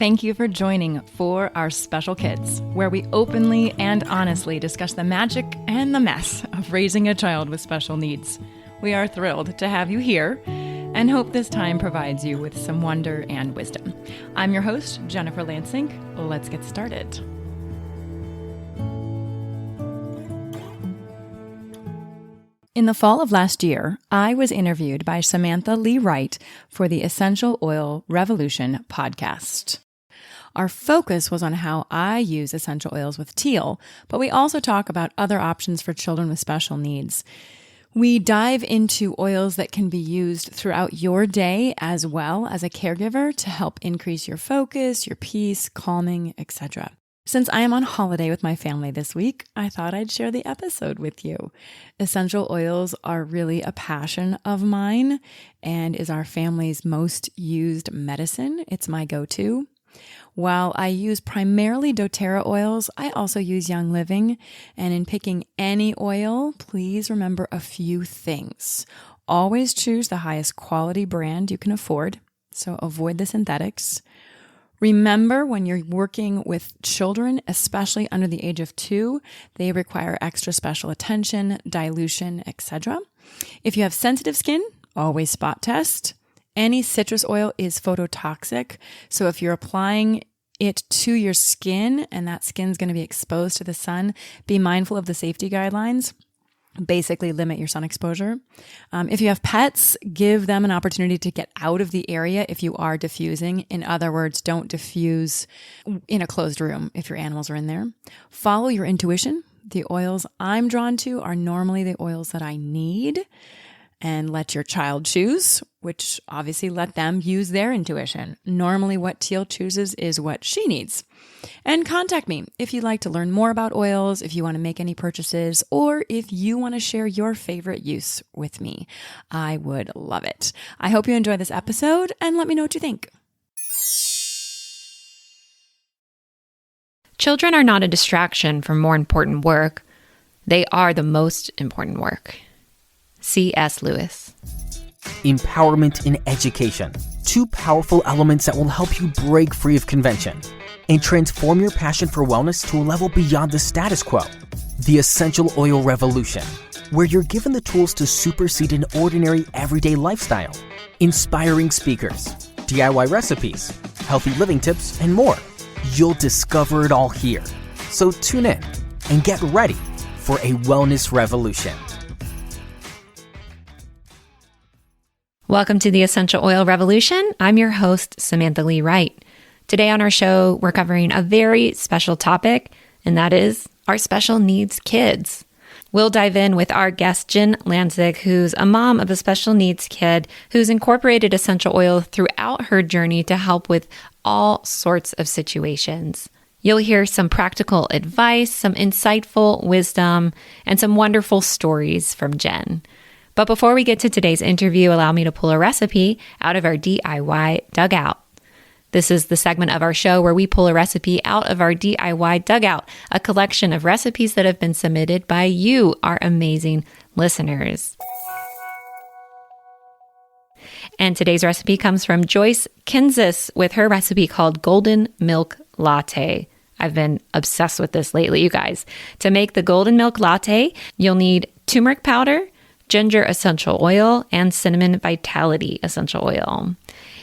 Thank you for joining For Our Special Kids, where we openly and honestly discuss the magic and the mess of raising a child with special needs. We are thrilled to have you here and hope this time provides you with some wonder and wisdom. I'm your host, Jennifer Lansing. Let's get started. In the fall of last year, I was interviewed by Samantha Wright for the Essential Oil Revolution podcast. Our focus was on how I use essential oils with Teal, but we also talk about other options for children with special needs. We dive into oils that can be used throughout your day as well as a caregiver to help increase your focus, your peace, calming, etc. Since I am on holiday with my family this week, I thought I'd share the episode with you. Essential oils are really a passion of mine and is our family's most used medicine. It's my go-to. While I use primarily doTERRA oils, I also use Young Living. And in picking any oil, please remember a few things. Always choose the highest quality brand you can afford, so avoid the synthetics. Remember, when you're working with children, especially under the age of 2, they require extra special attention, dilution, etc. If you have sensitive skin, always spot test. Any citrus oil is phototoxic, so if you're applying it to your skin and that skin's going to be exposed to the sun, be mindful of the safety guidelines. Basically, limit your sun exposure. If you have pets, give them an opportunity to get out of the area if you are diffusing. In other words, don't diffuse in a closed room if your animals are in there. Follow your intuition. The oils I'm drawn to are normally the oils that I need. And let your child choose, which obviously let them use their intuition. Normally what Teal chooses is what she needs. And contact me if you'd like to learn more about oils, if you want to make any purchases, or if you want to share your favorite use with me. I would love it. I hope you enjoy this episode and let me know what you think. Children are not a distraction from more important work. They are the most important work. C.S. Lewis. Empowerment in education. 2 powerful elements that will help you break free of convention and transform your passion for wellness to a level beyond the status quo. The Essential Oil Revolution, where you're given the tools to supersede an ordinary everyday lifestyle. Inspiring speakers, DIY recipes, healthy living tips, and more. You'll discover it all here. So tune in and get ready for a wellness revolution. Welcome to the Essential Oil Revolution. I'm your host, Samantha Wright. Today on our show, we're covering a very special topic, and that is our special needs kids. We'll dive in with our guest, Jen Lanzig, who's a mom of a special needs kid who's incorporated essential oil throughout her journey to help with all sorts of situations. You'll hear some practical advice, some insightful wisdom, and some wonderful stories from Jen. But before we get to today's interview, allow me to pull a recipe out of our DIY dugout. This is the segment of our show where we pull a recipe out of our DIY dugout, a collection of recipes that have been submitted by you, our amazing listeners. And today's recipe comes from Joyce Kinzis with her recipe called Golden Milk Latte. I've been obsessed with this lately, you guys. To make the Golden Milk Latte, you'll need turmeric powder, ginger essential oil, and cinnamon vitality essential oil.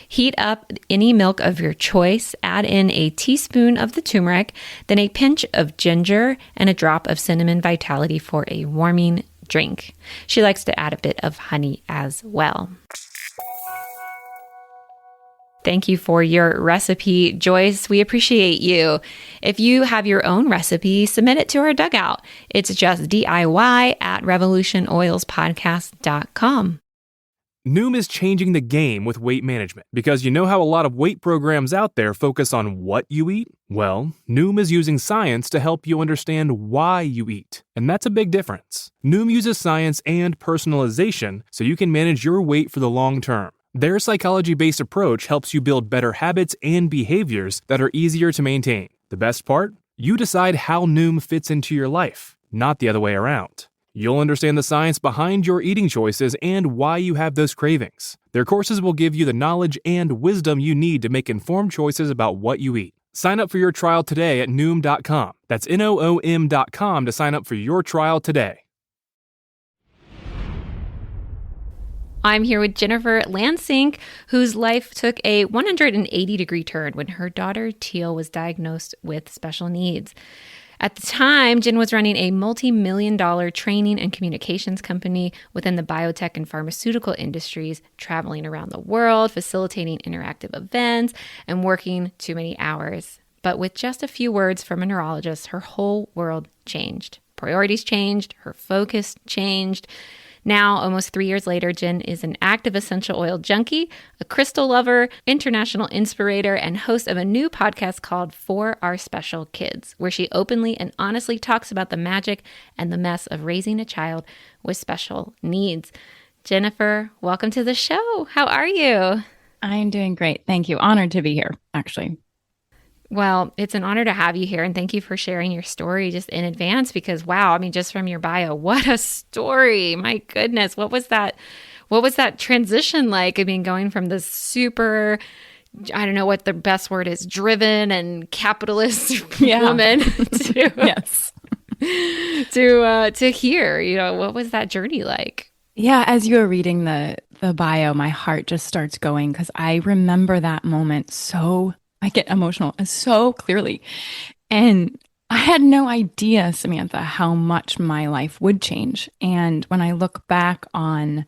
Heat up any milk of your choice, add in a teaspoon of the turmeric, then a pinch of ginger, and a drop of cinnamon vitality for a warming drink. She likes to add a bit of honey as well. Thank you for your recipe, Joyce. We appreciate you. If you have your own recipe, submit it to our dugout. It's just DIY@revolutionoilspodcast.com. Noom is changing the game with weight management because you know how a lot of weight programs out there focus on what you eat? Well, Noom is using science to help you understand why you eat, and that's a big difference. Noom uses science and personalization so you can manage your weight for the long term. Their psychology-based approach helps you build better habits and behaviors that are easier to maintain. The best part? You decide how Noom fits into your life, not the other way around. You'll understand the science behind your eating choices and why you have those cravings. Their courses will give you the knowledge and wisdom you need to make informed choices about what you eat. Sign up for your trial today at Noom.com. That's Noom.com to sign up for your trial today. I'm here with Jennifer Lansing, whose life took a 180-degree turn when her daughter Teal was diagnosed with special needs. At the time, Jen was running a multi-million-dollar training and communications company within the biotech and pharmaceutical industries, traveling around the world, facilitating interactive events, and working too many hours. But with just a few words from a neurologist, her whole world changed. Priorities changed, her focus changed. Now, almost 3 years later, Jen is an active essential oil junkie, a crystal lover, international inspirator, and host of a new podcast called For Our Special Kids, where she openly and honestly talks about the magic and the mess of raising a child with special needs. Jennifer, welcome to the show. How are you? I'm doing great. Thank you. Honored to be here, actually. Well, it's an honor to have you here, and thank you for sharing your story just in advance because, wow, I mean, just from your bio, what a story. My goodness, what was that transition like? I mean, going from this super, I don't know what the best word is, driven and capitalist woman to, yes. to here, what was that journey like? Yeah, as you were reading the bio, my heart just starts going because I remember that moment I get emotional so clearly. And I had no idea, Samantha, how much my life would change. And when I look back on,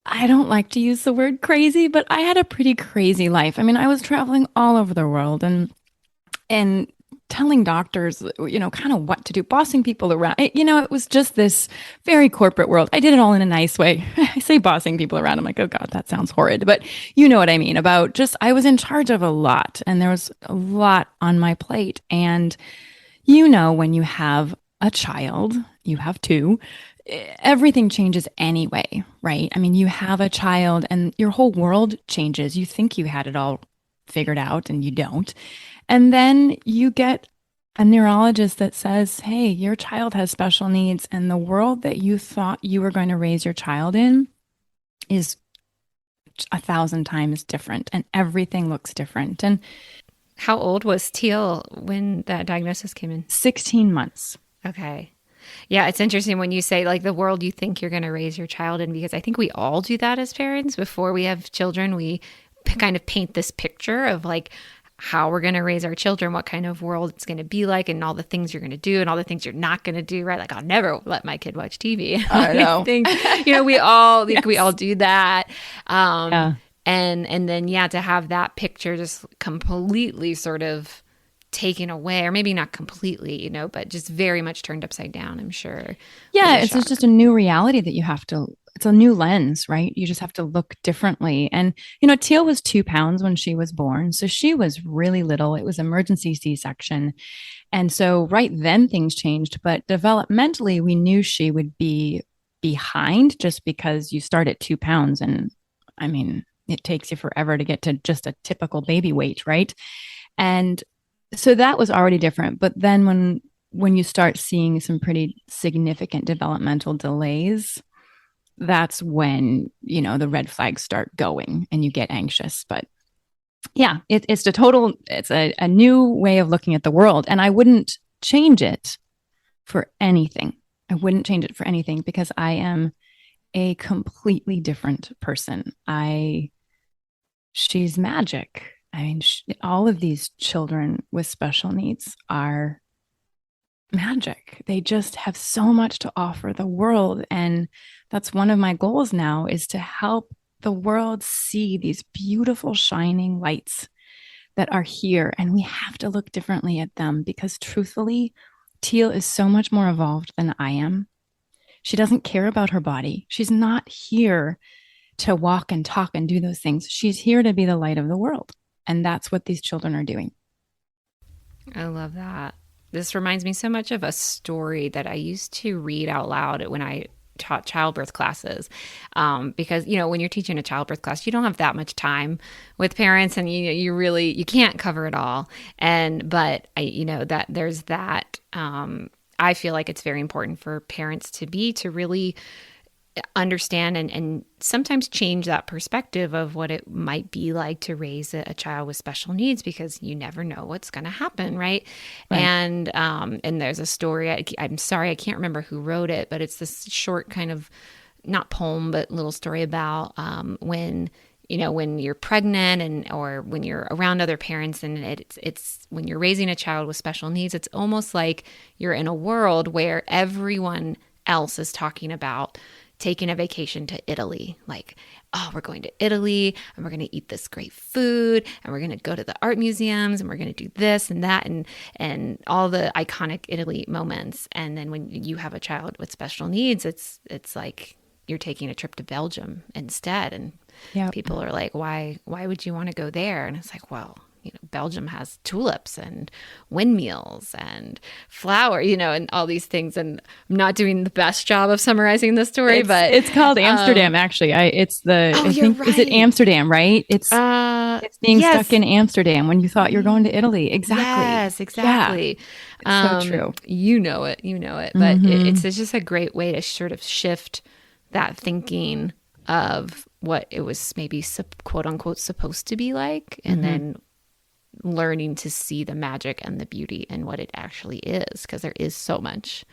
I don't like to use the word crazy, but I had a pretty crazy life. I mean, I was traveling all over the world and telling doctors, kind of what to do, bossing people around. It was just this very corporate world. I did it all in a nice way. I say bossing people around. I'm like, oh God, that sounds horrid. But you know what I mean about I was in charge of a lot and there was a lot on my plate. And when you have a child, you have two, everything changes anyway, right? I mean, you have a child and your whole world changes. You think you had it all figured out and you don't. And then you get a neurologist that says, hey, your child has special needs and the world that you thought you were going to raise your child in is 1,000 times different and everything looks different. And how old was Teal when that diagnosis came in? 16 months. Okay. Yeah, it's interesting when you say like the world you think you're going to raise your child in, because I think we all do that as parents. Before we have children, we kind of paint this picture of like how we're going to raise our children, what kind of world it's going to be like, and all the things you're going to do and all the things you're not going to do, right? Like, I'll never let my kid watch TV. I know. We all think Yes. we all do that. Yeah. And then, to have that picture just completely sort of taken away, or maybe not completely, but just very much turned upside down, I'm sure. Yeah, it's just a new reality that you have to, it's a new lens, right? You just have to look differently. And, Teal was 2 pounds when she was born. So she was really little. It was emergency C-section. And so right then things changed, but developmentally we knew she would be behind just because you start at 2 pounds. And I mean, it takes you forever to get to just a typical baby weight, right? And so that was already different. But then when you start seeing some pretty significant developmental delays, that's when, the red flags start going and you get anxious. But yeah, it's a new way of looking at the world. And I wouldn't change it for anything. I wouldn't change it for anything because I am a completely different person. She's magic. I mean, all of these children with special needs are magic. They just have so much to offer the world. And that's one of my goals now, is to help the world see these beautiful shining lights that are here. And we have to look differently at them because truthfully, Teal is so much more evolved than I am. She doesn't care about her body. She's not here to walk and talk and do those things. She's here to be the light of the world. And that's what these children are doing. I love that. This reminds me so much of a story that I used to read out loud when I taught childbirth classes. Because, when you're teaching a childbirth class, you don't have that much time with parents and you can't cover it all. But that there's that I feel like it's very important for parents to really understand and sometimes change that perspective of what it might be like to raise a child with special needs, because you never know what's going to happen, right? And there's a story, I'm sorry, I can't remember who wrote it, but it's this short kind of, not poem, but little story about when you're pregnant or when you're around other parents, and it's when you're raising a child with special needs, it's almost like you're in a world where everyone else is talking about taking a vacation to Italy. Like, oh, we're going to Italy and we're going to eat this great food and we're going to go to the art museums and we're going to do this and that and all the iconic Italy moments. And then when you have a child with special needs, it's like you're taking a trip to Belgium instead. And people are like, why would you want to go there? And it's like, well, Belgium has tulips and windmills and flower, and all these things. And I'm not doing the best job of summarizing the story, but it's called Amsterdam. Actually, Is it Amsterdam, right? It's being stuck in Amsterdam when you thought you were going to Italy. Exactly. Yes, exactly. Yeah. So true. You know it, but it's just a great way to sort of shift that thinking of what it was maybe quote unquote supposed to be like, and then learning to see the magic and the beauty and what it actually is, because there is so much.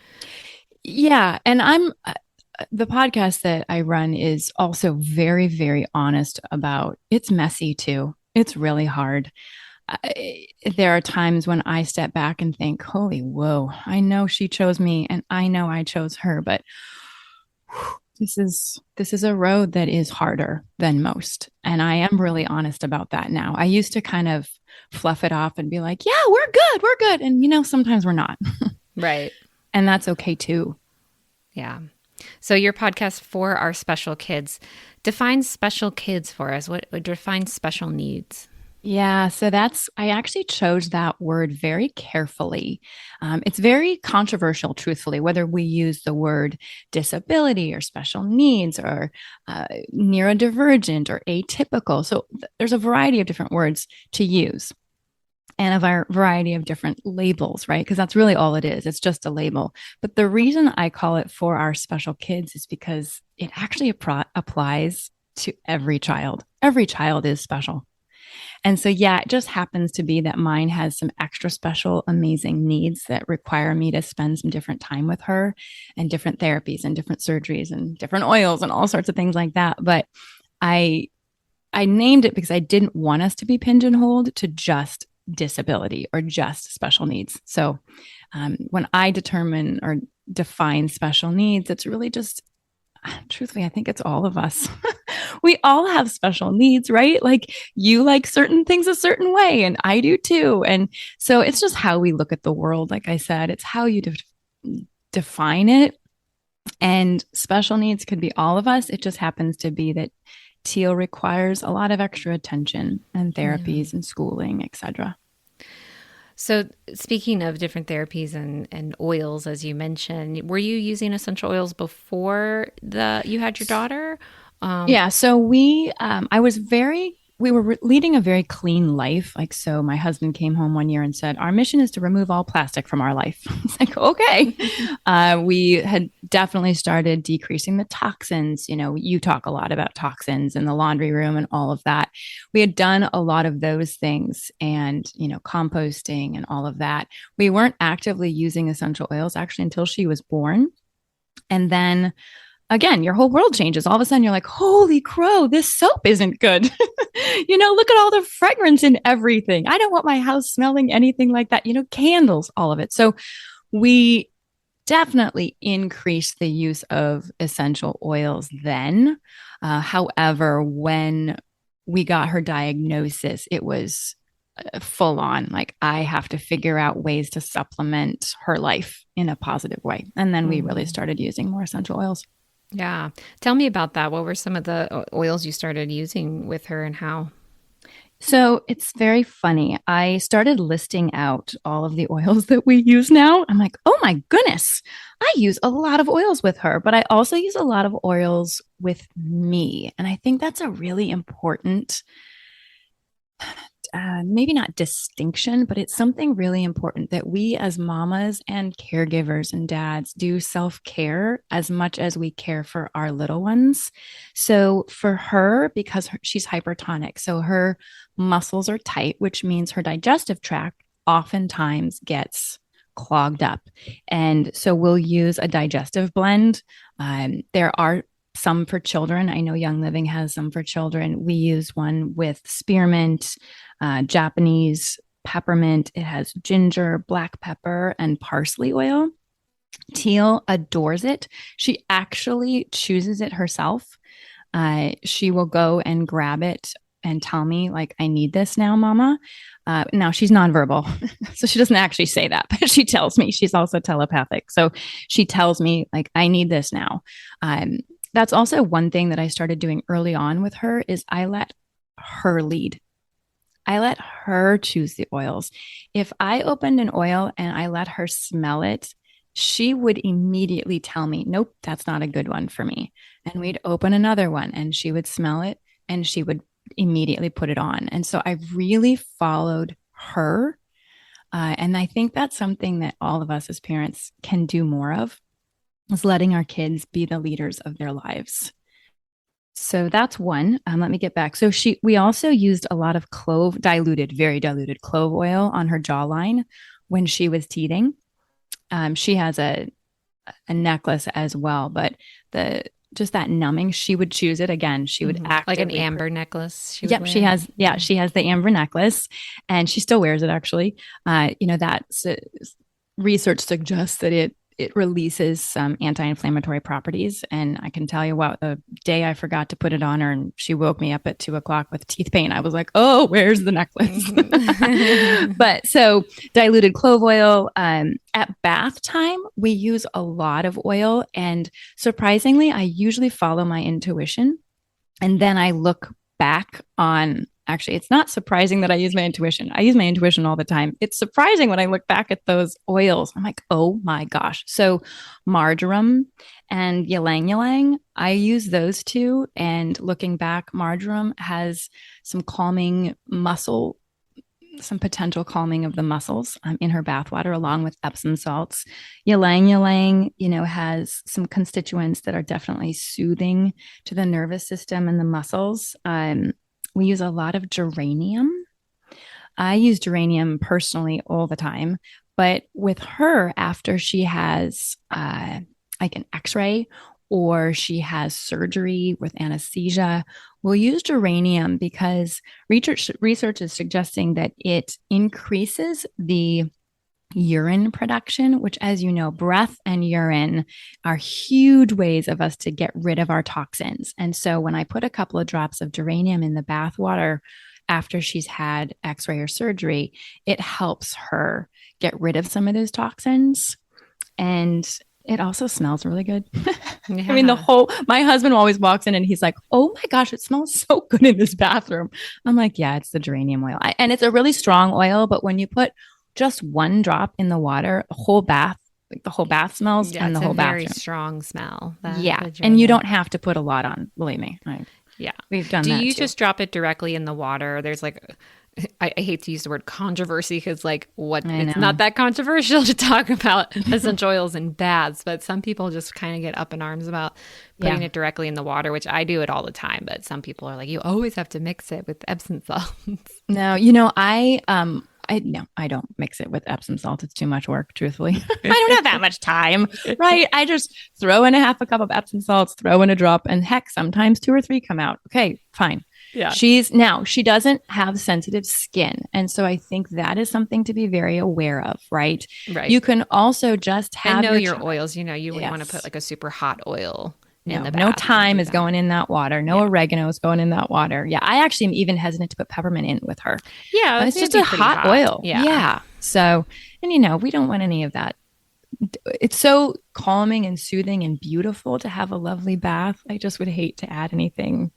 Yeah. And the podcast that I run is also very, very honest about, it's messy too. It's really hard. There are times when I step back and think, holy, whoa, I know she chose me and I know I chose her, but this is a road that is harder than most. And I am really honest about that now. I used to kind of fluff it off and be like, yeah, we're good. And, sometimes we're not. Right. And that's okay too. Yeah. So your podcast For Our Special Kids defines special kids for us. What defines special needs? Yeah, so I actually chose that word very carefully. It's very controversial, truthfully, whether we use the word disability or special needs or neurodivergent or atypical. So there's a variety of different words to use and a variety of different labels, right? Because that's really all it is. It's just a label. But the reason I call it For Our Special Kids is because it actually applies to every child. Every child is special. And so, yeah, it just happens to be that mine has some extra special, amazing needs that require me to spend some different time with her and different therapies and different surgeries and different oils and all sorts of things like that. But I named it because I didn't want us to be pigeonholed to just disability or just special needs. So when I determine or define special needs, it's really just, truthfully, I think it's all of us. We all have special needs, right? Like you like certain things a certain way, and I do too. And so it's just how we look at the world. Like I said, it's how you define it. And special needs could be all of us. It just happens to be that Teal requires a lot of extra attention and therapies and schooling, etc. So speaking of different therapies and oils, as you mentioned, were you using essential oils before you had your daughter? Yeah. So we were leading a very clean life. Like, so my husband came home one year and said, our mission is to remove all plastic from our life. It's like, okay. We had definitely started decreasing the toxins. You talk a lot about toxins in the laundry room and all of that. We had done a lot of those things and, composting and all of that. We weren't actively using essential oils actually until she was born. And then again, your whole world changes. All of a sudden you're like, holy crow, this soap isn't good. Look at all the fragrance in everything. I don't want my house smelling anything like that. Candles, all of it. So we definitely increased the use of essential oils then. However, when we got her diagnosis, it was full on. Like, I have to figure out ways to supplement her life in a positive way. And then we really started using more essential oils. Yeah. Tell me about that. What were some of the oils you started using with her and how? So it's very funny. I started listing out all of the oils that we use now. I'm like, oh my goodness, I use a lot of oils with her, but I also use a lot of oils with me. And I think that's a really important maybe not distinction, but it's something really important that we as mamas and caregivers and dads do self-care as much as we care for our little ones. So for her, because she's hypertonic, so her muscles are tight, which means her digestive tract oftentimes gets clogged up. And so we'll use a digestive blend. There are some for children. I know Young Living has some for children. We use one with spearmint, Japanese peppermint. It has ginger, black pepper, and parsley oil. Teal adores it. She actually chooses it herself. She will go and grab it and tell me, like, I need this now, Mama. Now she's nonverbal, so she doesn't actually say that, but she tells me. She's also telepathic. So she tells me, like, I need this now. That's also one thing that I started doing early on with her is I let her lead. I let her choose the oils. If I opened an oil and I let her smell it, she would immediately tell me, nope, that's not a good one for me. And we'd open another one and she would smell it and she would immediately put it on. And so I really followed her. And I think that's something that all of us as parents can do more of, is letting our kids be the leaders of their lives. So that's one. Let me get back. So we also used a lot of very diluted clove oil on her jawline when she was teething. She has a necklace as well, but just that numbing, she would choose it again. She would act like an amber necklace. Yep, she has the amber necklace, and she still wears it. Actually, research suggests that it releases some anti-inflammatory properties. And I can tell you what, the day I forgot to put it on her and she woke me up at 2:00 with teeth pain, I was like, oh, where's the necklace? But so diluted clove oil. At bath time, we use a lot of oil. And surprisingly, I usually follow my intuition. And then I look back on, actually, it's not surprising that I use my intuition. I use my intuition all the time. It's surprising when I look back at those oils. I'm like, oh my gosh. So marjoram and ylang ylang, I use those two. And looking back, marjoram has some potential calming of the muscles in her bathwater, along with Epsom salts. Ylang ylang, has some constituents that are definitely soothing to the nervous system and the muscles. We use a lot of geranium. I use geranium personally all the time, but with her, after she has like an x-ray or she has surgery with anesthesia, we'll use geranium because research is suggesting that it increases the urine production, which, as you know, breath and urine are huge ways of us to get rid of our toxins. And so when I put a couple of drops of geranium in the bath water after she's had x-ray or surgery, it helps her get rid of some of those toxins. And it also smells really good. Yeah. I mean, my husband always walks in and he's like, oh my gosh, it smells so good in this bathroom. I'm like, yeah, it's the geranium oil. And it's a really strong oil, but when you put just one drop in the water, the whole bath smells, and the whole bathroom. Very strong smell. And you don't have to put a lot on. Believe me. We've done that. Do you too. just drop it directly in the water? There's I hate to use the word controversy because it's not that controversial to talk about essential oils in baths, but some people just kind of get up in arms about putting it directly in the water, which I do it all the time. But some people are like, you always have to mix it with Epsom salts. No, I don't mix it with Epsom salt. It's too much work, truthfully. I don't have that much time, right? I just throw in a cup of Epsom salts, throw in a drop, and heck, sometimes 2 or 3 come out. Okay, fine. Yeah. She doesn't have sensitive skin. And so I think that is something to be very aware of, right? Right. You can also just have your oils. You wouldn't want to put like a super hot oil. No thyme is going in that water. No oregano is going in that water. Yeah. I actually am even hesitant to put peppermint in with her. Yeah. It's just a hot oil. Yeah. So, and we don't want any of that. It's so calming and soothing and beautiful to have a lovely bath. I just would hate to add anything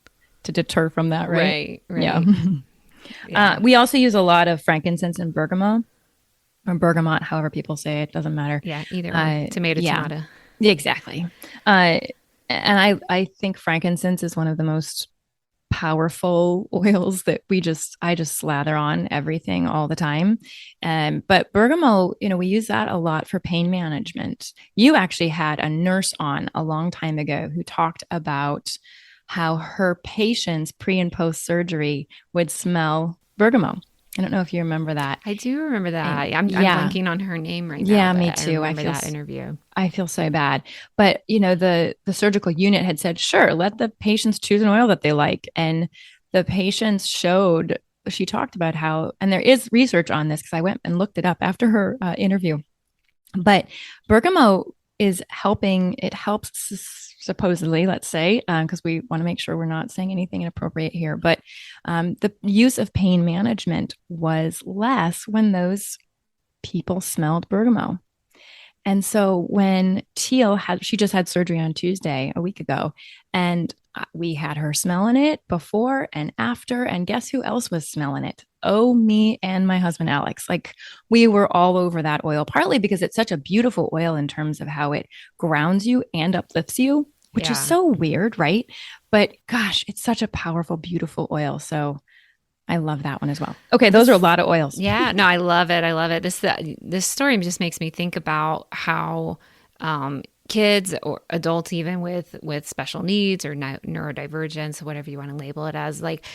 to deter from that. Right. Yeah. We also use a lot of frankincense and bergamot, or bergamot, however people say it. Doesn't matter. Yeah. Either way. Tomato. Exactly. And I think frankincense is one of the most powerful oils that I just slather on everything all the time. But bergamot, we use that a lot for pain management. You actually had a nurse on a long time ago who talked about how her patients pre and post surgery would smell bergamot. I don't know if you remember that. I do remember that. I'm blanking on her name right now. Yeah, me too. I remember that interview. I feel so bad. But, the surgical unit had said, sure, let the patients choose an oil that they like. And the patients she talked about how, and there is research on this because I went and looked it up after her interview. But bergamot is helping, it helps supposedly, let's say, because we want to make sure we're not saying anything inappropriate here. But the use of pain management was less when those people smelled bergamot. And so when Teal she just had surgery on Tuesday, a week ago, and we had her smelling it before and after. And guess who else was smelling it? Oh, me and my husband, Alex. Like, we were all over that oil, partly because it's such a beautiful oil in terms of how it grounds you and uplifts you, which is so weird, right? But gosh, it's such a powerful, beautiful oil. So I love that one as well. Okay, those are a lot of oils. Yeah, no, I love it. I love it. This story just makes me think about how kids or adults, even with special needs or neurodivergence, whatever you want to label it as, like,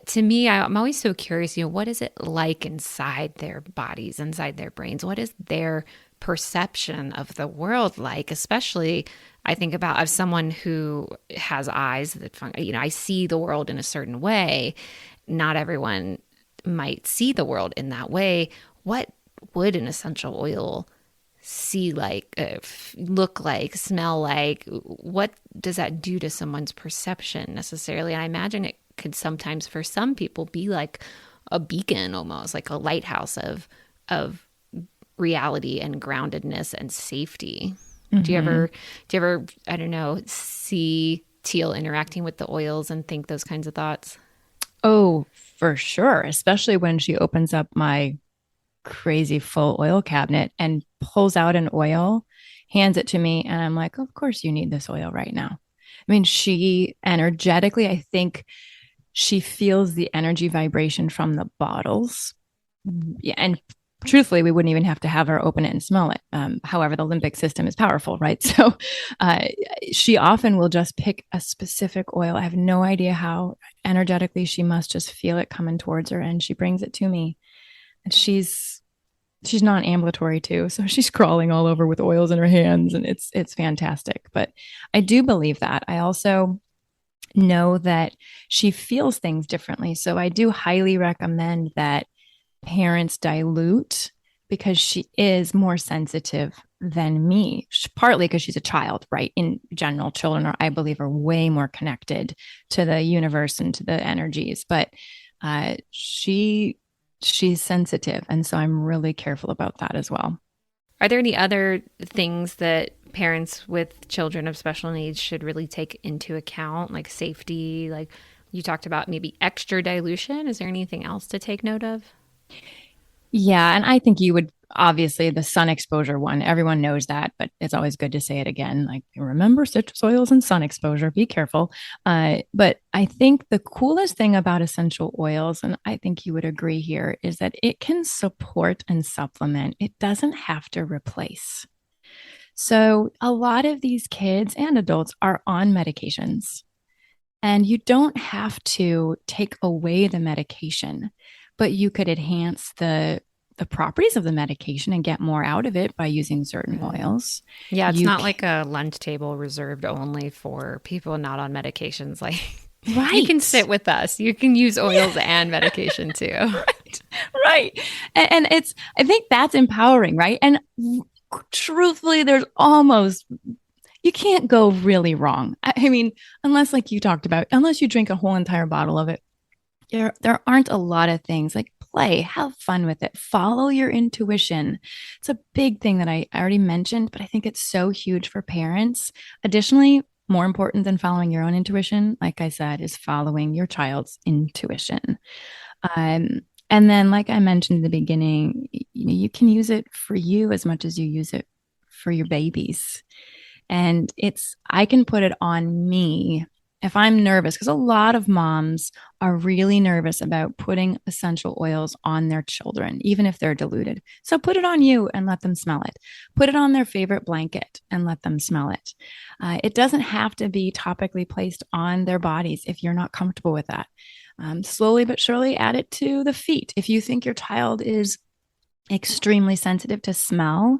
to me, I'm always so curious, what is it like inside their bodies, inside their brains? What is their perception of the world like? Especially, I think about as someone who has eyes that, I see the world in a certain way. Not everyone might see the world in that way. What would an essential oil see like, look like, smell like? What does that do to someone's perception necessarily? And I imagine it could sometimes, for some people, be like a beacon, almost like a lighthouse of reality and groundedness and safety. Mm-hmm. Do you ever, I don't know, see Teal interacting with the oils and think those kinds of thoughts? Oh, for sure. Especially when she opens up my crazy full oil cabinet and pulls out an oil, hands it to me. And I'm like, of course you need this oil right now. I mean, she energetically, I think she feels the energy vibration from the bottles. Yeah, and truthfully, we wouldn't even have to have her open it and smell it. However, the limbic system is powerful, right? So she often will just pick a specific oil. I have no idea how. Energetically, she must just feel it coming towards her, and she brings it to me. And she's non-ambulatory too, so she's crawling all over with oils in her hands, and it's fantastic. But I do believe that. I also know that she feels things differently. So I do highly recommend that parents dilute, because she is more sensitive than me, partly because she's a child, right? In general, children I believe, are way more connected to the universe and to the energies, but she's sensitive. And so I'm really careful about that as well. Are there any other things that parents with children of special needs should really take into account, like safety? Like you talked about maybe extra dilution. Is there anything else to take note of? Yeah. And I think you would, obviously, the sun exposure one, everyone knows that, but it's always good to say it again. Like, remember citrus oils and sun exposure, be careful. But I think the coolest thing about essential oils, and I think you would agree here, is that it can support and supplement. It doesn't have to replace. So a lot of these kids and adults are on medications, and you don't have to take away the medication, but you could enhance the properties of the medication and get more out of it by using certain oils. Yeah, it's not like a lunch table reserved only for people not on medications. Like, right. You can sit with us. You can use oils and medication too. Right. And I think that's empowering, right? And truthfully, you can't go really wrong. I mean, unless, like you talked about, unless you drink a whole entire bottle of it, there aren't a lot of things. Like, play, have fun with it, follow your intuition. It's a big thing that I already mentioned, but I think it's so huge for parents. Additionally, more important than following your own intuition, like I said, is following your child's intuition. And then, like I mentioned in the beginning, you can use it for you as much as you use it for your babies. And I can put it on me if I'm nervous, because a lot of moms are really nervous about putting essential oils on their children, even if they're diluted. So put it on you and let them smell it. Put it on their favorite blanket and let them smell it. It doesn't have to be topically placed on their bodies if you're not comfortable with that. Slowly but surely add it to the feet. If you think your child is extremely sensitive to smell,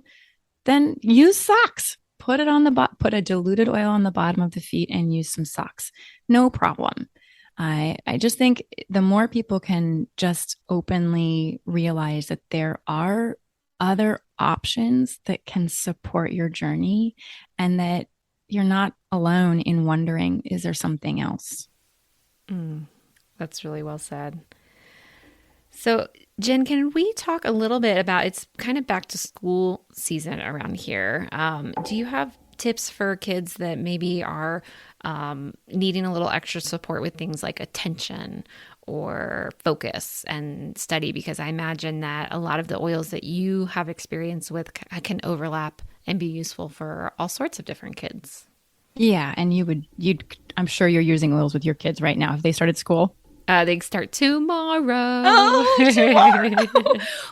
then use socks. Put it on put a diluted oil on the bottom of the feet and use some socks. No problem. I just think the more people can just openly realize that there are other options that can support your journey and that you're not alone in wondering, is there something else? That's really well said. So, Jen, can we talk a little bit about, it's kind of back to school season around here. Do you have tips for kids that maybe are needing a little extra support with things like attention or focus and study? Because I imagine that a lot of the oils that you have experience with can overlap and be useful for all sorts of different kids. Yeah. And I'm sure you're using oils with your kids right now. Have they started school? They start tomorrow. Oh, tomorrow.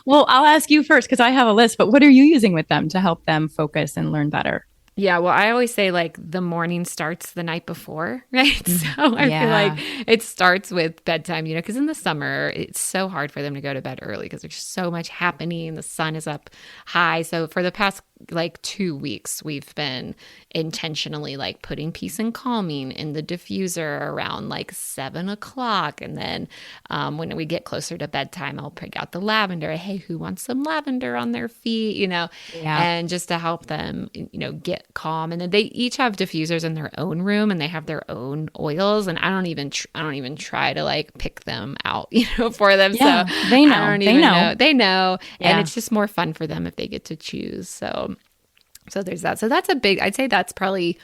Well, I'll ask you first because I have a list, but what are you using with them to help them focus and learn better? Yeah, well, I always say like the morning starts the night before, right? So I feel like it starts with bedtime, because in the summer, it's so hard for them to go to bed early because there's so much happening. The sun is up high. So for the past like 2 weeks, we've been intentionally like putting peace and calming in the diffuser around like 7:00. And then when we get closer to bedtime, I'll pick out the lavender. Hey, who wants some lavender on their feet, and just to help them, get calm. And then they each have diffusers in their own room and they have their own oils. And I don't even try to like pick them out, for them. Yeah, so they know. I don't even know. They know. Yeah. And it's just more fun for them if they get to choose. So there's that. So that's I'd say that's probably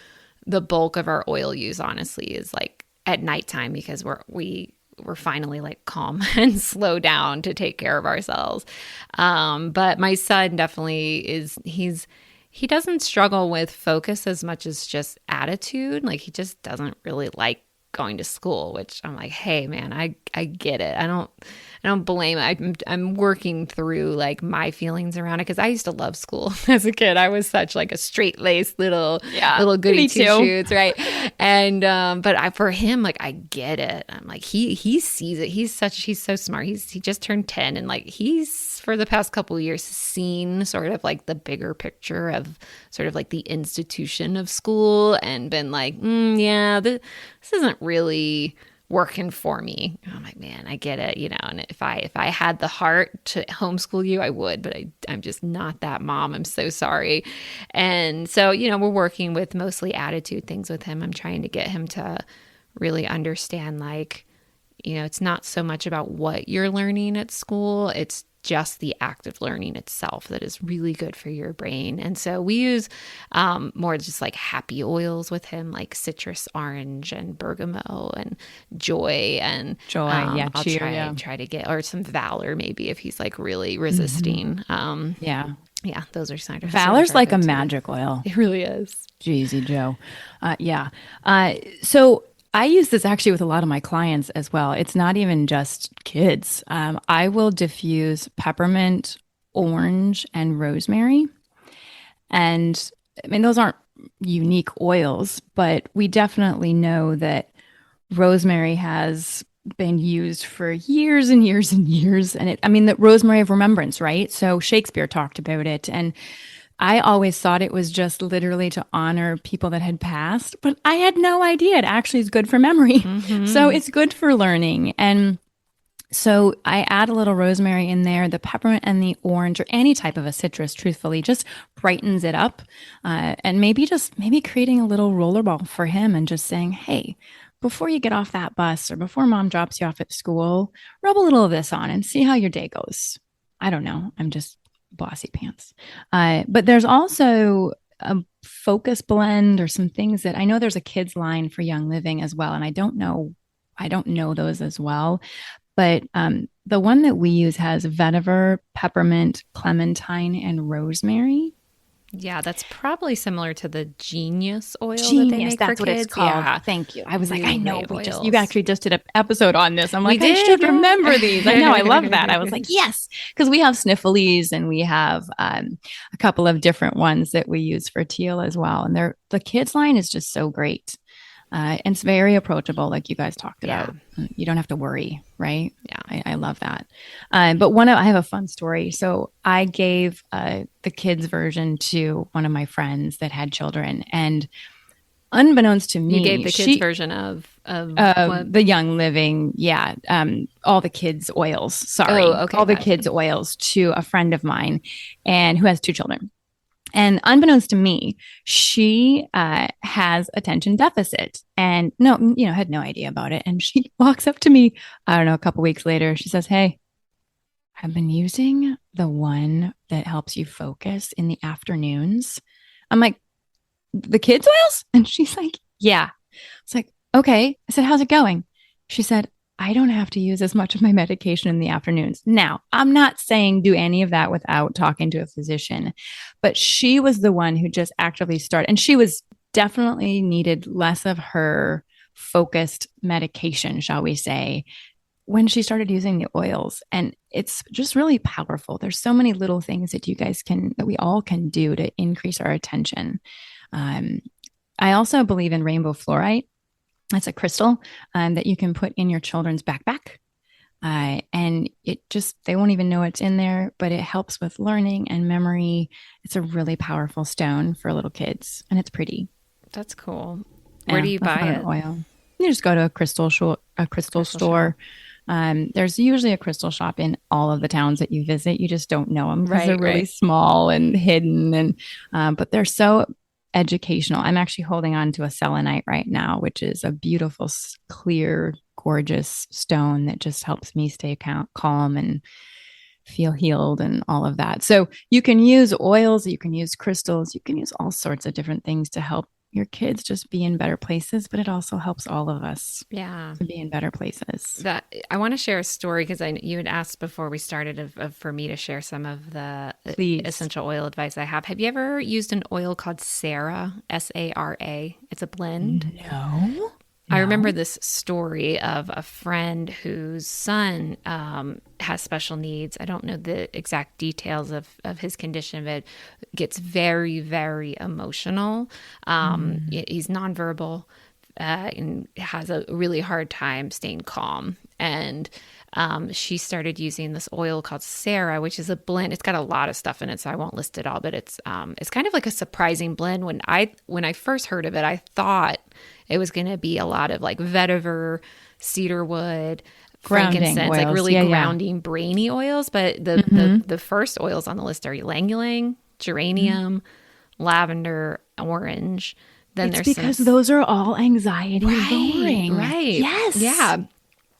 the bulk of our oil use, honestly, is like at nighttime because we're finally like calm and slow down to take care of ourselves. But my son definitely he doesn't struggle with focus as much as just attitude. Like he just doesn't really like going to school, which I'm like, hey man, I get it. I don't blame it. I'm working through like my feelings around it because I used to love school as a kid. I was such like a straight-laced little goody two-shoes, right? And but for him, like I get it. I'm like he sees it. He's so smart. He just turned 10 and like he's for the past couple of years seen sort of like the bigger picture of sort of like the institution of school and been like, this isn't really working for me. I'm like, man, I get it, and if I had the heart to homeschool you, I would, but I'm just not that mom. I'm so sorry. And so, we're working with mostly attitude things with him. I'm trying to get him to really understand, like, it's not so much about what you're learning at school. It's just the act of learning itself that is really good for your brain. And so we use more just like happy oils with him, like citrus orange and bergamot and joy. And I'll try to get, or some valor maybe if he's like really resisting. Yeah, those are signs of valor's like a magic oil. It really is. Jeezy Joe. So I use this actually with a lot of my clients as well. It's not even just kids. I will diffuse peppermint, orange, and rosemary. And I mean, those aren't unique oils, but we definitely know that rosemary has been used for years and years and years. And the rosemary of remembrance, right? So Shakespeare talked about it. And I always thought it was just literally to honor people that had passed, but I had no idea it actually is good for memory. Mm-hmm. So it's good for learning. And so I add a little rosemary in there. The peppermint and the orange or any type of a citrus, truthfully, just brightens it up. And maybe creating a little rollerball for him and just saying, hey, before you get off that bus or before mom drops you off at school, rub a little of this on and see how your day goes. I don't know. I'm just bossy pants. But there's also a focus blend or some things that I know there's a kids line for Young Living as well. And I don't know those as well. But the one that we use has vetiver, peppermint, clementine, and rosemary. Yeah, that's probably similar to the Genius oil that they Genius, make that's for what kids. it's called. Yeah. Thank you. I was like, Really I know great you oils. actually just did an episode on this. I'm We like, I did, should yeah. remember these. I know, I love that. I was like, yes, because we have snifflies and we have a couple of different ones that we use for Teal as well. And the kids line is just so great. And it's very approachable, like you guys talked about. You don't have to worry, right? Yeah. I love that. But I have a fun story. So I gave the kids version to one of my friends that had children, and unbeknownst to me, You gave the kids version of what? the Young Living, all the kids oils. Sorry, okay, all the gotcha. kids oils to a friend of mine, and who has 2 children. And unbeknownst to me, she has attention deficit and had no idea about it. And she walks up to me, I don't know, a couple weeks later. She says, "Hey, I've been using the one that helps you focus in the afternoons." I'm like, "The kids' oils?" And she's like, "Yeah." It's like, "Okay." I said, "How's it going?" She said, "I don't have to use as much of my medication in the afternoons." Now, I'm not saying do any of that without talking to a physician, but she was the one who just actively started. And she was definitely needed less of her focused medication, shall we say, when she started using the oils. And it's just really powerful. There's so many little things that that we all can do to increase our attention. I also believe in rainbow fluorite. That's a crystal that you can put in your children's backpack. And they won't even know it's in there, but it helps with learning and memory. It's a really powerful stone for little kids, and it's pretty. That's cool. Where do you buy it? Oil. You just go to a crystal store. There's usually a crystal shop in all of the towns that you visit. You just don't know them because they're really small and hidden, but they're so educational. I'm actually holding on to a selenite right now, which is a beautiful, clear, gorgeous stone that just helps me stay calm and feel healed and all of that. So you can use oils, you can use crystals, you can use all sorts of different things to help your kids just be in better places, but it also helps all of us to be in better places. I want to share a story because you had asked before we started for me to share some of the essential oil advice I have. Have you ever used an oil called Sara, Sara? It's a blend. No. I remember this story of a friend whose son has special needs. I don't know the exact details of his condition, but gets very, very emotional. He's nonverbal and has a really hard time staying calm. And she started using this oil called Sara, which is a blend. It's got a lot of stuff in it, so I won't list it all, but it's kind of like a surprising blend. When I first heard of it, I thought it was going to be a lot of like vetiver, cedarwood, frankincense, oils. like really grounding, brainy oils. But the first oils on the list are ylang ylang, geranium, lavender, orange. Then it's because those are all anxiety lowering. Right. Yes. Yeah.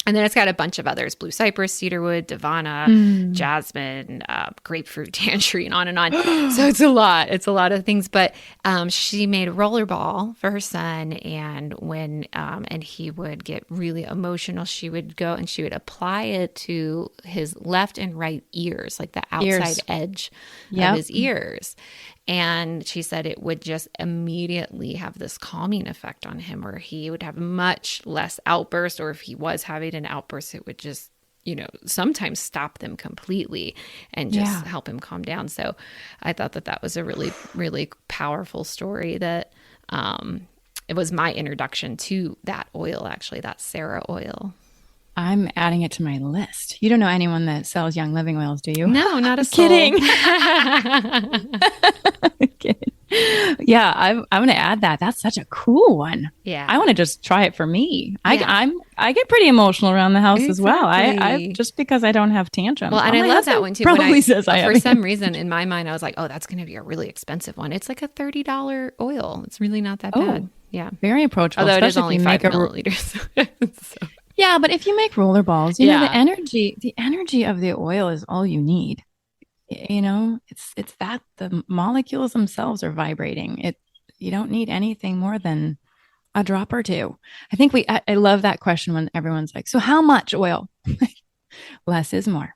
And then it's got a bunch of others: blue cypress, cedarwood, davana, jasmine, grapefruit, tangerine, on and on. So it's a lot. It's a lot of things. But she made a rollerball for her son, and when and he would get really emotional, she would go and she would apply it to his left and right ears, like the outside edge of his ears. And she said it would just immediately have this calming effect on him, where he would have much less outbursts, or if he was having an outburst, it would just, sometimes stop them completely and just help him calm down. So I thought that was a really, really powerful story that it was my introduction to that oil, actually, that Sara oil. I'm adding it to my list. You don't know anyone that sells Young Living oils, do you? No, not a soul. Kidding. Kidding. Yeah, I'm going to add that. That's such a cool one. Yeah, I want to just try it for me. I get pretty emotional around the house as well. I just because I don't have tantrums. Well, and I love that one too. Probably says I have. For some reason, in my mind, I was like, oh, that's going to be a really expensive one. It's like a $30 oil. It's really not that bad. Yeah, very approachable. Although it is only 5 milliliters. So. Yeah, but if you make roller balls, you know, the energy of the oil is all you need. It's that the molecules themselves are vibrating. You don't need anything more than a drop or two. I think I love that question when everyone's like, so how much oil? Less is more.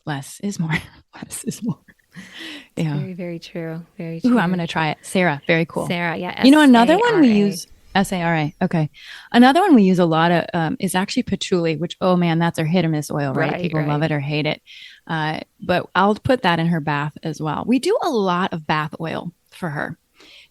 Less is more. Less is more. Yeah. Very, very true. Very true. Ooh, I'm going to try it. Sarah, very cool. Sarah, yeah. Another one we SARA. use, SARA. Okay. Another one we use a lot of is actually patchouli, which, oh man, that's our hit or miss oil, right? People love it or hate it. But I'll put that in her bath as well. We do a lot of bath oil for her.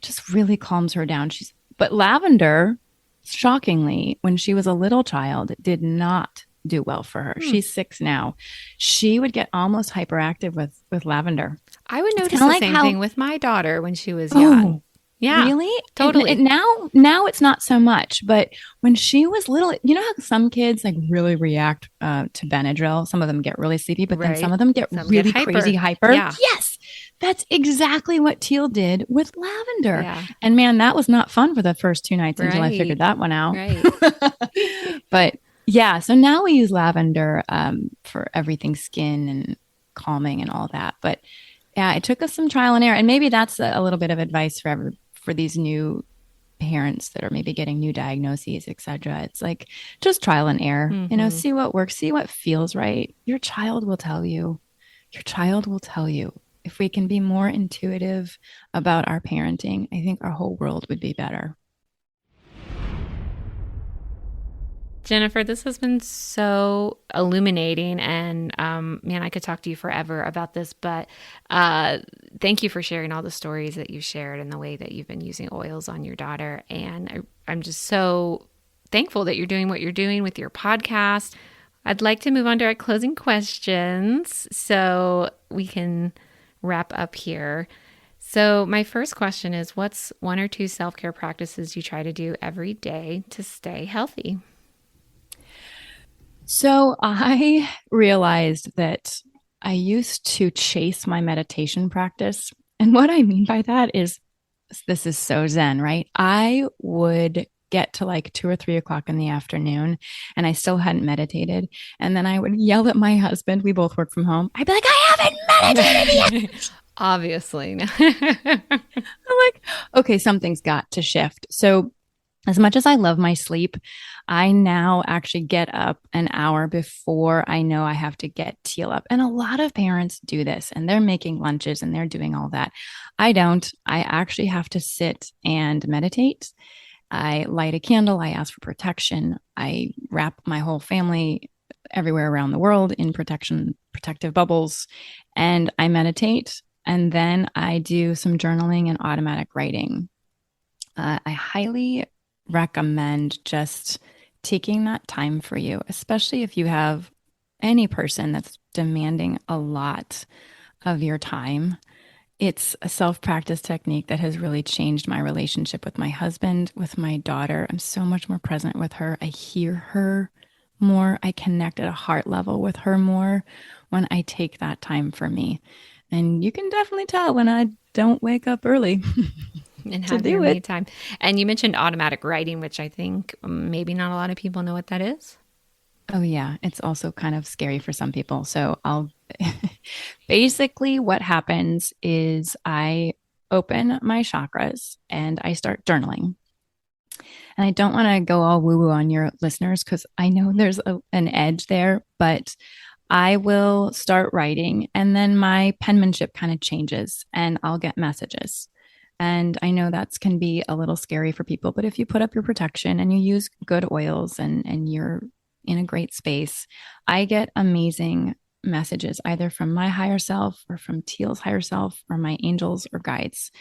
Just really calms her down. But lavender, shockingly, when she was a little child, did not do well for her. She's 6 now. She would get almost hyperactive with lavender. I would notice the same thing with my daughter when she was young. Yeah. Really? Totally. Now it's not so much, but when she was little, you know how some kids like really react to Benadryl? Some of them get really sleepy, but then some of them get really crazy hyper. Yeah. Yes. That's exactly what Teal did with lavender. Yeah. And man, that was not fun for the first 2 nights until I figured that one out. Right. But yeah, so now we use lavender for everything skin and calming and all that. But yeah, it took us some trial and error. And maybe that's a little bit of advice for these new parents that are maybe getting new diagnoses, etc. It's like just trial and error, see what works, see what feels right. Your child will tell you. If we can be more intuitive about our parenting, I think our whole world would be better. Jennifer, this has been so illuminating, and man, I could talk to you forever about this, but thank you for sharing all the stories that you've shared and the way that you've been using oils on your daughter. And I'm just so thankful that you're doing what you're doing with your podcast. I'd like to move on to our closing questions so we can wrap up here. So my first question is, what's 1 or 2 self-care practices you try to do every day to stay healthy? So I realized that I used to chase my meditation practice. And what I mean by that is, this is so Zen, right? I would get to like 2 or 3 o'clock in the afternoon and I still hadn't meditated. And then I would yell at my husband. We both work from home. I'd be like, I haven't meditated yet. Obviously. I'm like, okay, something's got to shift. So as much as I love my sleep, I now actually get up an hour before I know I have to get Teal up. And a lot of parents do this and they're making lunches and they're doing all that. I don't. I actually have to sit and meditate. I light a candle. I ask for protection. I wrap my whole family everywhere around the world in protective bubbles, and I meditate. And then I do some journaling and automatic writing. I highly recommend just taking that time for you, especially if you have any person that's demanding a lot of your time. It's a self-practice technique that has really changed my relationship with my husband, with my daughter. I'm so much more present with her. I hear her more. I connect at a heart level with her more when I take that time for me. And you can definitely tell when I don't wake up early. And have your me time. And you mentioned automatic writing, which I think maybe not a lot of people know what that is. Oh, yeah. It's also kind of scary for some people. So basically what happens is I open my chakras and I start journaling. And I don't want to go all woo-woo on your listeners because I know there's an edge there, but I will start writing and then my penmanship kind of changes and I'll get messages. And I know that can be a little scary for people, but if you put up your protection and you use good oils and you're in a great space, I get amazing messages either from my higher self or from Teal's higher self or my angels or guides.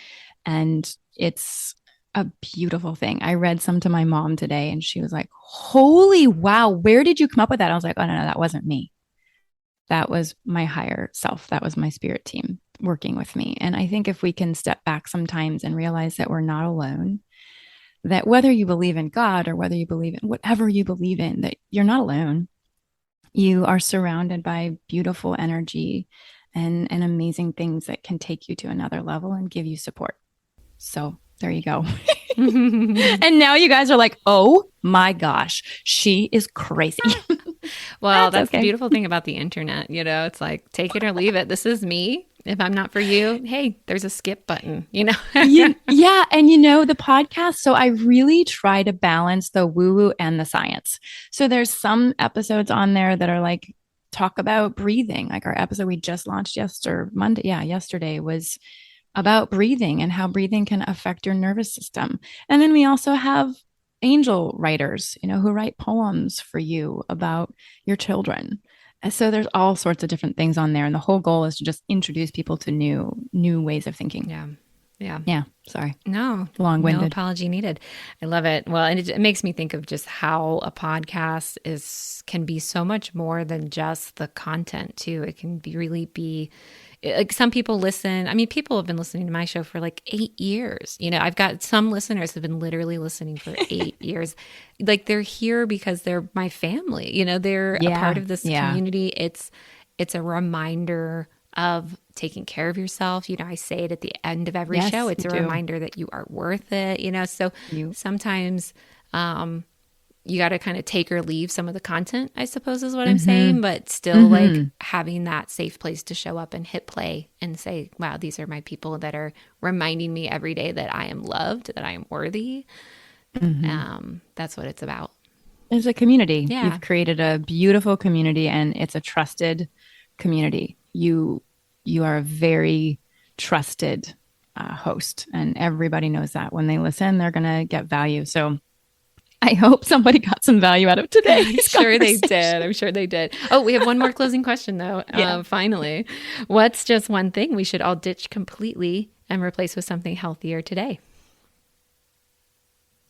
And it's a beautiful thing. I read some to my mom today and she was like, holy wow, where did you come up with that? I was like, oh, no, that wasn't me. That was my higher self. That was my spirit team working with me. And I think if we can step back sometimes and realize that we're not alone, that whether you believe in God or whether you believe in whatever you believe in, that you're not alone. You are surrounded by beautiful energy and amazing things that can take you to another level and give you support. So there you go. And now you guys are like, oh my gosh, she is crazy. Well, that's okay. The beautiful thing about the internet. You know, it's like, take it or leave it. This is me. If I'm not for you, hey, there's a skip button, you know? Yeah. And you know, the podcast, so I really try to balance the woo-woo and the science. So there's some episodes on there that are like talk about breathing. Like our episode we just launched yesterday was about breathing and how breathing can affect your nervous system. And then we also have angel writers, who write poems for you about your children. And so there's all sorts of different things on there. And the whole goal is to just introduce people to new ways of thinking. Yeah. Yeah. Yeah. Sorry. No, long-winded. No apology needed. I love it. Well, and it makes me think of just how a podcast can be so much more than just the content too. It can really be like some people listen. I mean, people have been listening to my show for like 8 years. I've got some listeners have been literally listening for 8 years. Like they're here because they're my family. They're a part of this community. It's a reminder of taking care of yourself. I say it at the end of every show. It's a reminder that you are worth it, so sometimes you got to kind of take or leave some of the content, I suppose is what I'm saying, but still like having that safe place to show up and hit play and say, wow, these are my people that are reminding me every day that I am loved, that I am worthy. That's what it's about. It's a community. Yeah. You've created a beautiful community and it's a trusted community. You are a very trusted host, and everybody knows that. When they listen, they're going to get value. So I hope somebody got some value out of today. I'm sure they did. Oh, we have one more closing question though. Finally, what's just one thing we should all ditch completely and replace with something healthier today?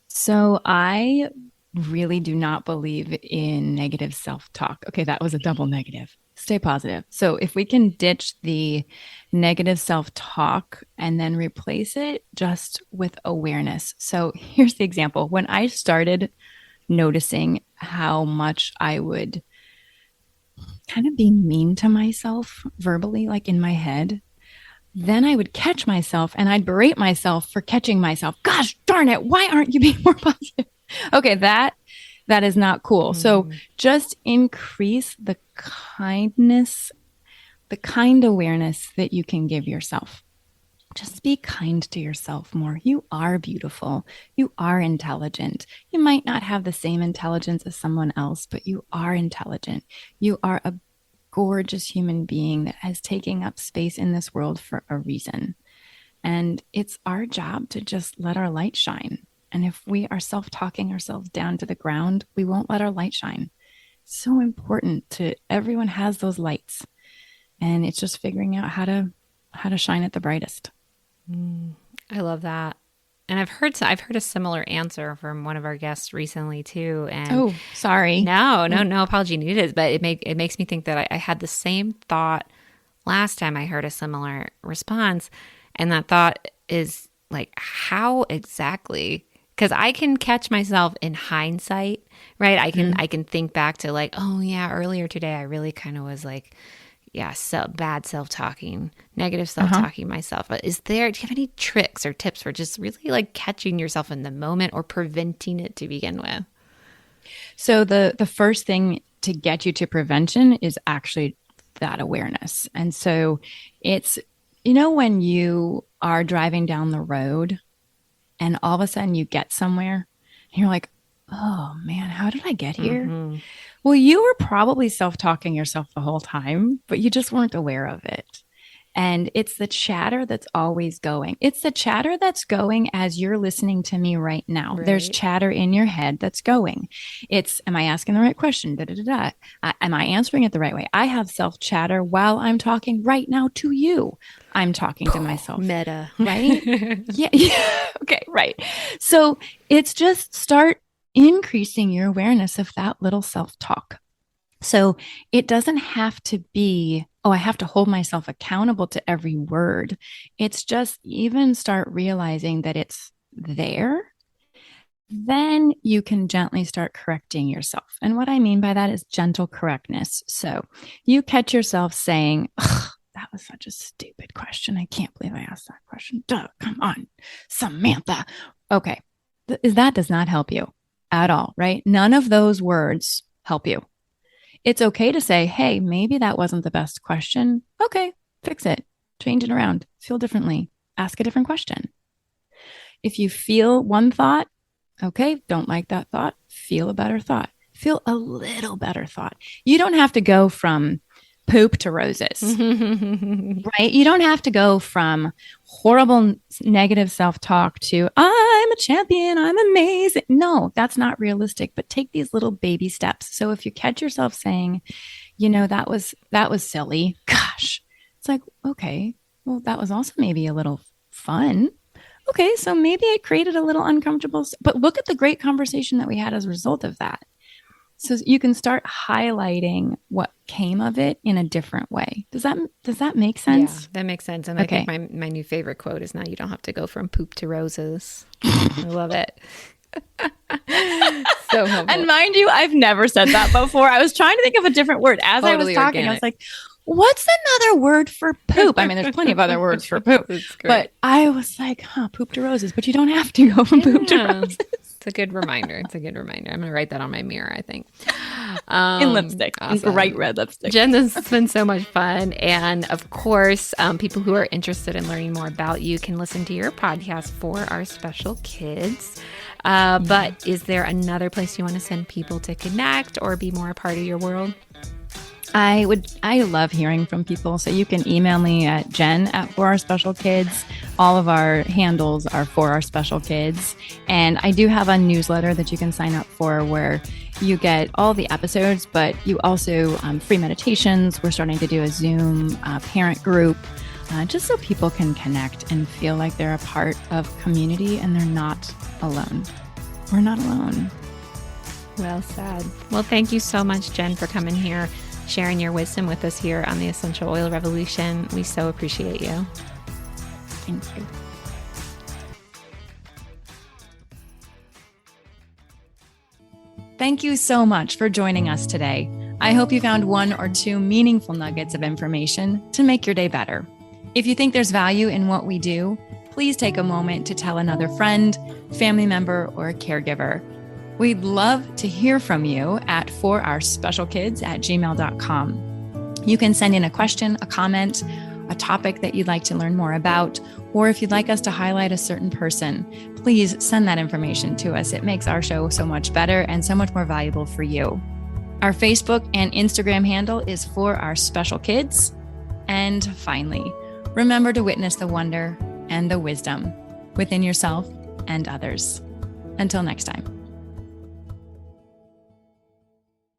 So I really do not believe in negative self-talk. Okay, that was a double negative. Stay positive. So if we can ditch the negative self-talk and then replace it just with awareness. So here's the example. When I started noticing how much I would kind of be mean to myself verbally, like in my head, then I would catch myself and I'd berate myself for catching myself. Gosh darn it, why aren't you being more positive? Okay, that is not cool. So just increase the kindness, the kind awareness that you can give yourself. Just be kind to yourself more. You are beautiful. You are intelligent. You might not have the same intelligence as someone else, but you are intelligent. You are a gorgeous human being that has taken up space in this world for a reason. And it's our job to just let our light shine. And if we are self-talking ourselves down to the ground, we won't let our light shine. It's so important everyone has those lights. And it's just figuring out how to shine at the brightest. I love that. And I've heard a similar answer from one of our guests recently too. And sorry. No apology needed. But it makes me think that I had the same thought last time I heard a similar response. And that thought is like, how exactly? Because I can catch myself in hindsight, right? I can think back to like, oh yeah, earlier today I really kind of was like, bad self-talking, negative self-talking myself. But do you have any tricks or tips for just really like catching yourself in the moment or preventing it to begin with? So the first thing to get you to prevention is actually that awareness. And so it's, when you are driving down the road and all of a sudden you get somewhere and you're like, oh man, how did I get here? Well, you were probably self-talking yourself the whole time, but you just weren't aware of it. And it's the chatter that's always going. It's the chatter that's going as you're listening to me right now. Right. There's chatter in your head that's going. It's, am I asking the right question? Am I answering it the right way? I have self-chatter while I'm talking right now to you. I'm talking to myself. Meta. Right? Yeah. Okay, right. So it's just start increasing your awareness of that little self-talk. So it doesn't have to be, I have to hold myself accountable to every word. It's just even start realizing that it's there. Then you can gently start correcting yourself. And what I mean by that is gentle correctness. So you catch yourself saying, that was such a stupid question. I can't believe I asked that question. Duh, come on, Samantha. Okay. That does not help you at all, right? None of those words help you. It's okay to say, hey, maybe that wasn't the best question. Okay, fix it. Change it around. Feel differently. Ask a different question. If you feel one thought, okay, don't like that thought. Feel a better thought. feel a little better thought. You don't have to go from poop to roses, right? You don't have to go from horrible negative self-talk to I'm a champion, I'm amazing. No, that's not realistic, but take these little baby steps. So if you catch yourself saying, that was silly, gosh, it's like, okay, well, that was also maybe a little fun. Okay, so maybe I created a little uncomfortable, but look at the great conversation that we had as a result of that. So you can start highlighting what came of it in a different way. Does that make sense? Yeah, that makes sense. And okay. I think my new favorite quote is now you don't have to go from poop to roses. I love it. So helpful. And mind you, I've never said that before. I was trying to think of a different word. As I was talking, organic. I was like, what's another word for poop? I mean, there's plenty of other words for poop. But I was like, poop to roses. But you don't have to go from poop to roses. It's a good reminder. I'm going to write that on my mirror, I think. In lipstick. Awesome. In bright red lipstick. Jen, this has been so much fun. And of course, people who are interested in learning more about you can listen to your podcast For Our Special Kids. But is there another place you want to send people to connect or be more a part of your world? I love hearing from people. So you can email me at Jen@For Our Special Kids. All of our handles are For Our Special Kids. And I do have a newsletter that you can sign up for where you get all the episodes, but you also free meditations. We're starting to do a Zoom parent group just so people can connect and feel like they're a part of community and they're not alone. We're not alone. Well said. Well, thank you so much, Jen, for coming here, sharing your wisdom with us here on the Essential Oil Revolution. We so appreciate you. Thank you. Thank you so much for joining us today. I hope you found one or two meaningful nuggets of information to make your day better. If you think there's value in what we do, please take a moment to tell another friend, family member, or a caregiver. We'd love to hear from you at forourspecialkids@gmail.com. You can send in a question, a comment, a topic that you'd like to learn more about, or if you'd like us to highlight a certain person, please send that information to us. It makes our show so much better and so much more valuable for you. Our Facebook and Instagram handle is For Our Special Kids. And finally, remember to witness the wonder and the wisdom within yourself and others. Until next time.